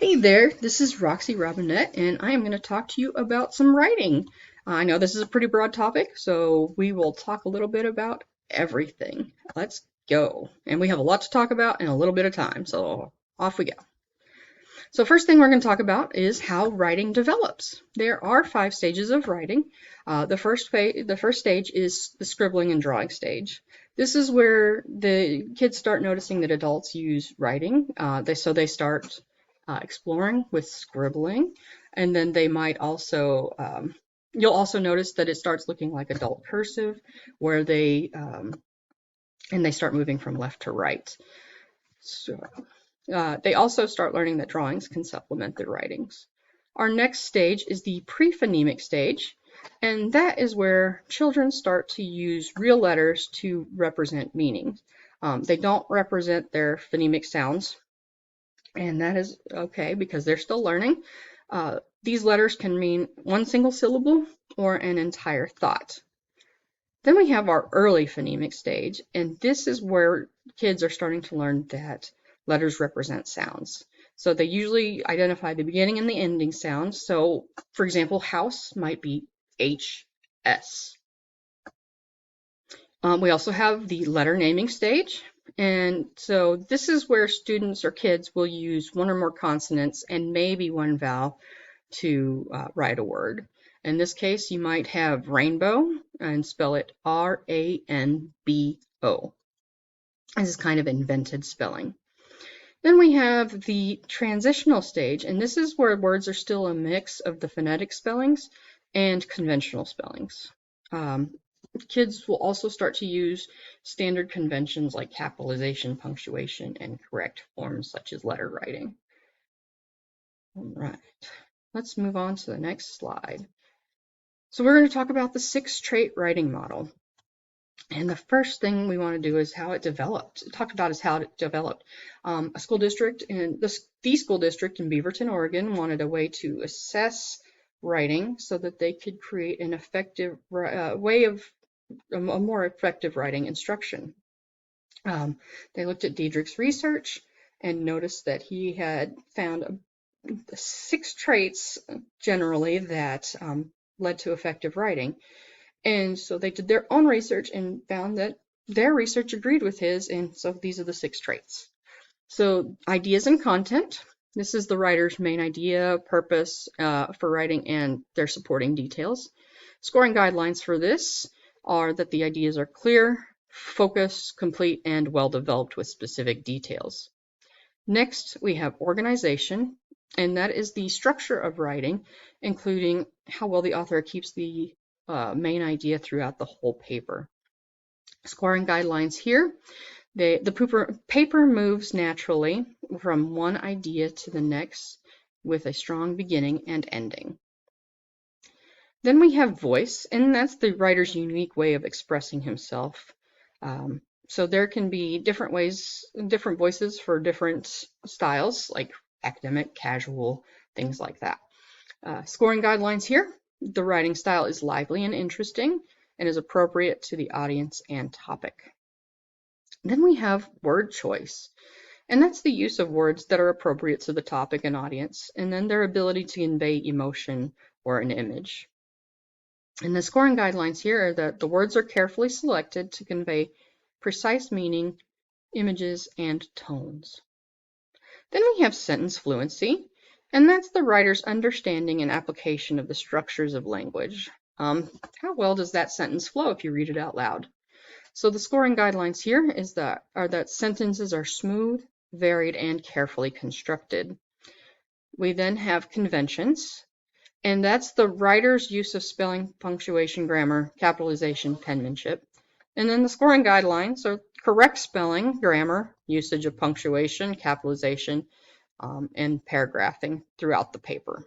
Hey there, this is Roxy Robinette, and I am going to talk to you about some writing. I know this is a pretty broad topic, so we will talk a little bit about everything. Let's go. And we have a lot to talk about in a little bit of time, so off we go. So first thing we're going to talk about is how writing develops. There are 5 stages of writing. The first stage is the scribbling and drawing stage. This is where the kids start noticing that adults use writing. So they start exploring with scribbling, and then they might also you'll also notice that it starts looking like adult cursive, where they start moving from left to right. So they also start learning that drawings can supplement their writings. Our next stage is the pre-phonemic stage, and that is where children start to use real letters to represent meanings. They don't represent their phonemic sounds, and that is okay because they're still learning. These letters can mean one single syllable or an entire thought. Then we have our early phonemic stage, and this is where kids are starting to learn that letters represent sounds. So they usually identify the beginning and the ending sounds. So, for example, house might be HS. We also have the letter naming stage. And so this is where students or kids will use one or more consonants and maybe one vowel to write a word. In this case, you might have rainbow and spell it R-A-N-B-O. This is kind of invented spelling. Then we have the transitional stage, and this is where words are still a mix of the phonetic spellings and conventional spellings. Kids will also start to use standard conventions like capitalization, punctuation, and correct forms such as letter writing. All right, let's move on to the next slide. So we're going to talk about the 6-trait writing model. And the first thing we want to do is how it developed. Talk about is how it developed. A school district in the school district in Beaverton, Oregon, wanted a way to assess writing so that they could create an effective way of a more effective writing instruction. They looked at Diedrich's research and noticed that he had found 6 traits generally that led to effective writing. And so they did their own research and found that their research agreed with his, and so these are the 6 traits. So ideas and content. This is the writer's main idea, purpose for writing, and their supporting details. Scoring guidelines for this are that the ideas are clear, focused, complete, and well developed with specific details. Next, we have organization, and that is the structure of writing, including how well the author keeps the main idea throughout the whole paper. Scoring guidelines here. The paper moves naturally from one idea to the next with a strong beginning and ending. Then we have voice, and that's the writer's unique way of expressing himself. So there can be different ways, different voices for different styles, like academic, casual, things like that. Scoring guidelines here. The writing style is lively and interesting and is appropriate to the audience and topic. Then we have word choice, and that's the use of words that are appropriate to the topic and audience, and then their ability to convey emotion or an image. And the scoring guidelines here are that the words are carefully selected to convey precise meaning, images, and tones. Then we have sentence fluency, and that's the writer's understanding and application of the structures of language. How well does that sentence flow if you read it out loud? So the scoring guidelines here are that sentences are smooth, varied, and carefully constructed. We then have conventions, and that's the writer's use of spelling, punctuation, grammar, capitalization, penmanship. And then the scoring guidelines are correct spelling, grammar, usage of punctuation, capitalization, and paragraphing throughout the paper.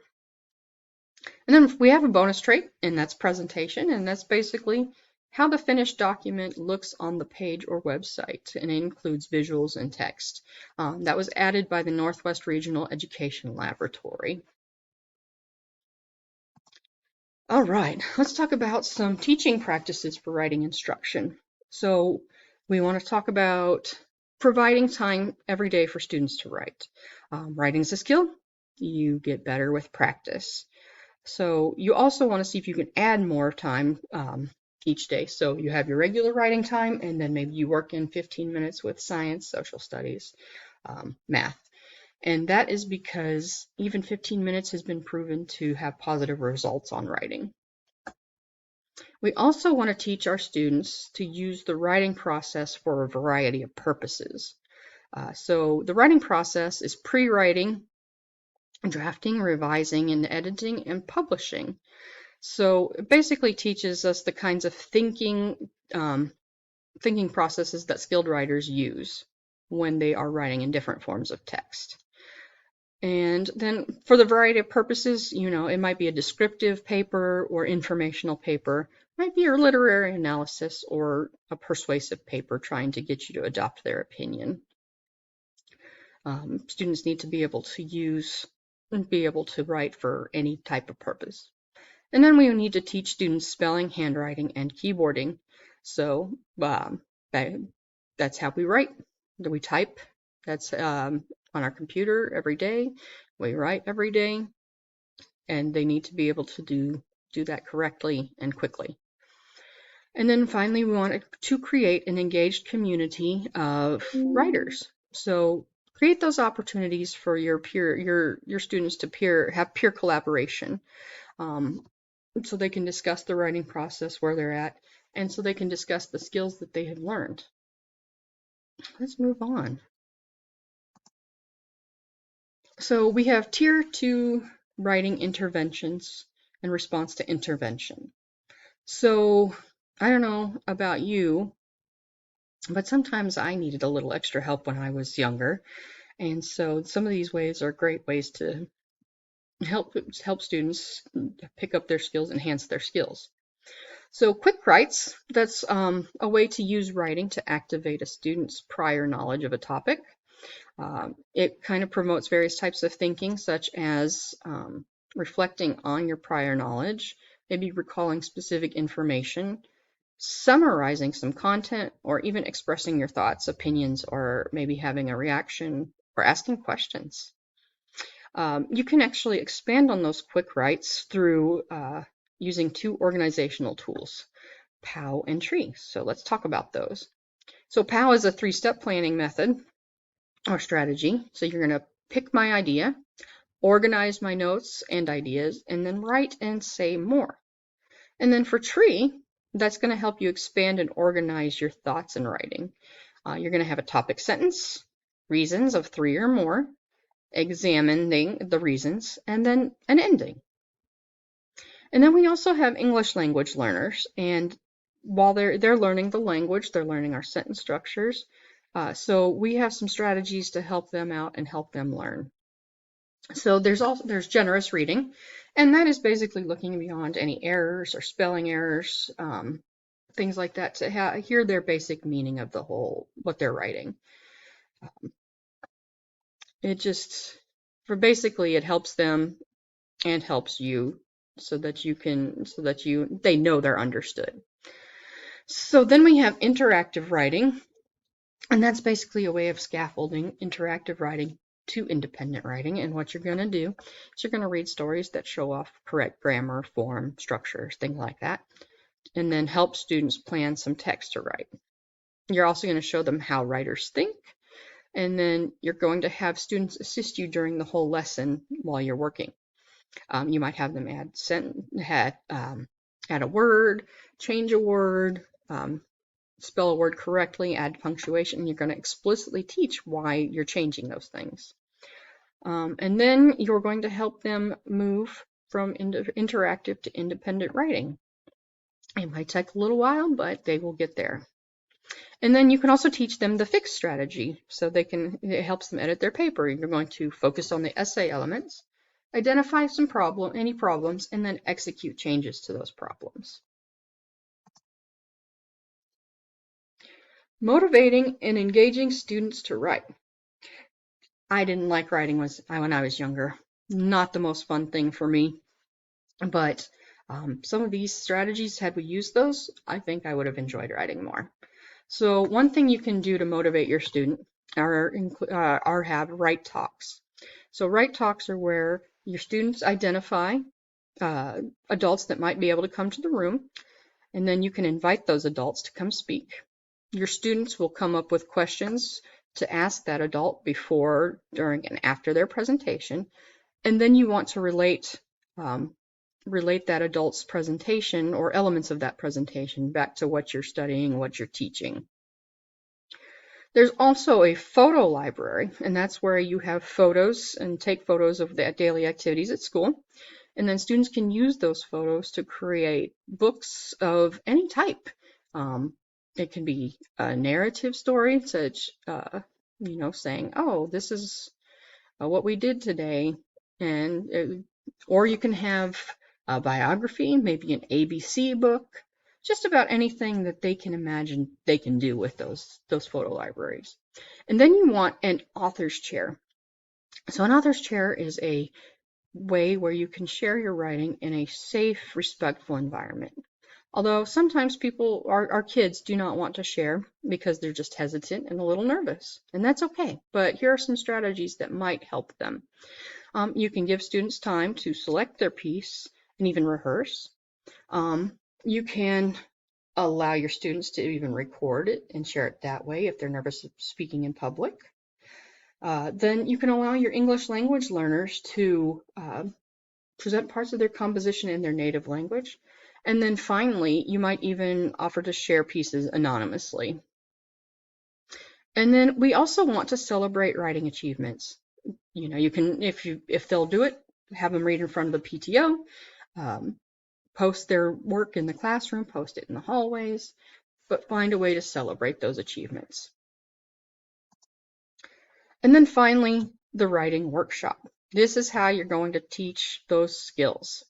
And then we have a bonus trait, and that's presentation, and that's basically how the finished document looks on the page or website, and it includes visuals and text. That was added by the Northwest Regional Education Laboratory. All right, let's talk about some teaching practices for writing instruction. So we want to talk about providing time every day for students to write. Writing is a skill, you get better with practice. So you also want to see if you can add more time each day. So you have your regular writing time, and then maybe you work in 15 minutes with science, social studies, math. And that is because even 15 minutes has been proven to have positive results on writing. We also want to teach our students to use the writing process for a variety of purposes. So the writing process is pre-writing, drafting, revising, and editing, and publishing. So it basically teaches us the kinds of thinking processes that skilled writers use when they are writing in different forms of text. And then for the variety of purposes, it might be a descriptive paper or informational paper, it might be your literary analysis or a persuasive paper trying to get you to adopt their opinion. Students need to be able to write for any type of purpose. And then we need to teach students spelling, handwriting, and keyboarding. So that's how we write. We type. That's on our computer every day. We write every day. And they need to be able to do that correctly and quickly. And then finally, we want to create an engaged community of writers. So create those opportunities for your students to have peer collaboration. So they can discuss the writing process, where they're at, and so they can discuss the skills that they have learned. Let's move on. So we have Tier 2 writing interventions in response to intervention. So I don't know about you, but sometimes I needed a little extra help when I was younger. And so some of these ways are great ways to help students pick up their skills, enhance their skills. So quick writes, that's a way to use writing to activate a student's prior knowledge of a topic. It kind of promotes various types of thinking, such as reflecting on your prior knowledge, maybe recalling specific information, summarizing some content, or even expressing your thoughts, opinions, or maybe having a reaction or asking questions. You can actually expand on those quick writes through using two organizational tools, POW and TREE. So let's talk about those. So POW is a 3-step planning method or strategy. So you're going to pick my idea, organize my notes and ideas, and then write and say more. And then for TREE, that's going to help you expand and organize your thoughts in writing. You're going to have a topic sentence, reasons of 3 or more, examining the reasons, and then an ending. And then we also have English language learners, and while they're learning the language, they're learning our sentence structures. So we have some strategies to help them out and help them learn. So there's generous reading, and that is basically looking beyond any errors or spelling errors, things like that, to hear their basic meaning of what they're writing. It helps them and helps you so that they know they're understood. So then we have interactive writing, and that's basically a way of scaffolding interactive writing to independent writing. And what you're going to do is you're going to read stories that show off correct grammar, form, structures, things like that, and then help students plan some text to write. You're also going to show them how writers think, and then you're going to have students assist you during the whole lesson while you're working. You might have them add a word, change a word, spell a word correctly, add punctuation, and you're going to explicitly teach why you're changing those things. And then you're going to help them move from interactive to independent writing. It might take a little while, but they will get there. And then you can also teach them the fix strategy, so it helps them edit their paper. You're going to focus on the essay elements, identify any problems, and then execute changes to those problems. Motivating and engaging students to write. I didn't like writing when I was younger. Not the most fun thing for me, but some of these strategies, had we used those, I think I would have enjoyed writing more. So one thing you can do to motivate your student are have write talks. So Write Talks are where your students identify adults that might be able to come to the room, and then you can invite those adults to come speak. Your students will come up with questions to ask that adult before, during, and after their presentation, and then you want to relate that adult's presentation or elements of that presentation back to what you're studying, what you're teaching. There's also a photo library, and that's where you have photos and take photos of the daily activities at school. And then students can use those photos to create books of any type. It can be a narrative story, such, saying, oh, this is what we did today. And or you can have a biography, maybe an ABC book, just about anything that they can imagine they can do with those photo libraries. And then you want an author's chair. So an author's chair is a way where you can share your writing in a safe, respectful environment. Although sometimes our kids do not want to share because they're just hesitant and a little nervous, and that's okay. But here are some strategies that might help them. You can give students time to select their piece and even rehearse. You can allow your students to even record it and share it that way if they're nervous of speaking in public. Then you can allow your English language learners to present parts of their composition in their native language. And then finally, you might even offer to share pieces anonymously. And then we also want to celebrate writing achievements. You can, if they'll do it, have them read in front of the PTO, post their work in the classroom, post it in the hallways, but find a way to celebrate those achievements. And then finally, the writing workshop. This is how you're going to teach those skills.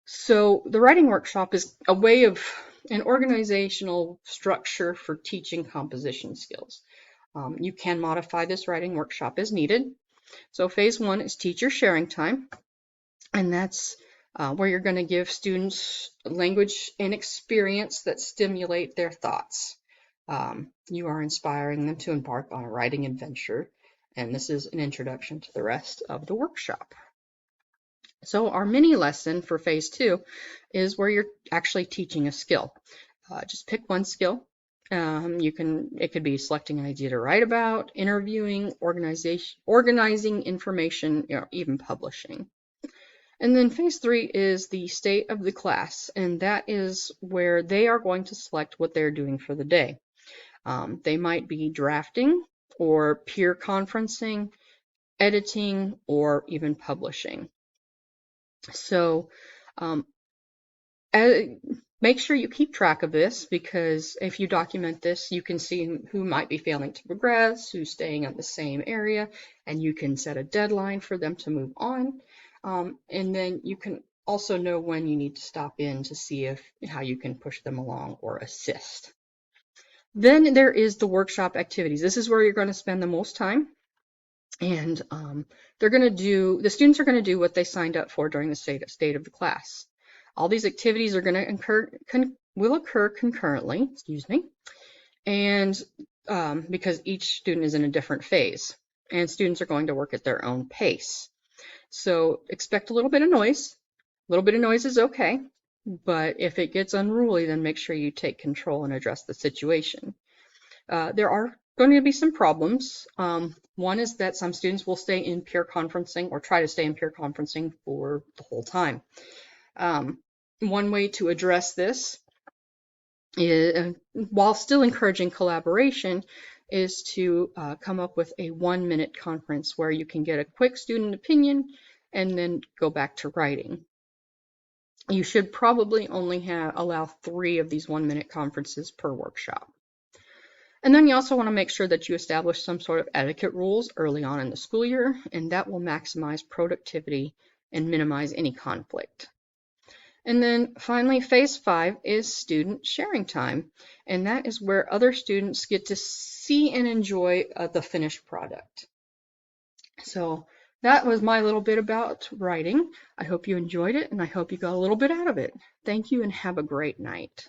So the writing workshop is a way of an organizational structure for teaching composition skills. You can modify this writing workshop as needed. So phase 1 is teacher sharing time, and that's where you're going to give students language and experience that stimulate their thoughts. You are inspiring them to embark on a writing adventure, and this is an introduction to the rest of the workshop. So our mini lesson for phase 2 is where you're actually teaching a skill. Just pick one skill. It could be selecting an idea to write about, interviewing, organizing information, even publishing. And then phase 3 is the state of the class, and that is where they are going to select what they're doing for the day. They might be drafting or peer conferencing, editing, or even publishing. So make sure you keep track of this, because if you document this, you can see who might be failing to progress, who's staying in the same area, and you can set a deadline for them to move on. And then you can also know when you need to stop in to see how you can push them along or assist. Then there is the workshop activities. This is where you're going to spend the most time. And the students are going to do what they signed up for during the state of the class. All these activities are going to will occur concurrently, and because each student is in a different phase, and students are going to work at their own pace. So expect a little bit of noise. A little bit of noise is okay, but if it gets unruly, then make sure you take control and address the situation. There are going to be some problems. One is that some students will stay in peer conferencing or try to stay in peer conferencing for the whole time. One way to address this is, while still encouraging collaboration, is to come up with a 1-minute conference where you can get a quick student opinion and then go back to writing. You should probably only allow 3 of these 1-minute conferences per workshop. And then you also want to make sure that you establish some sort of etiquette rules early on in the school year, and that will maximize productivity and minimize any conflict. And then finally, phase 5 is student sharing time, and that is where other students get to see and enjoy the finished product. So that was my little bit about writing. I hope you enjoyed it, and I hope you got a little bit out of it. Thank you, and have a great night.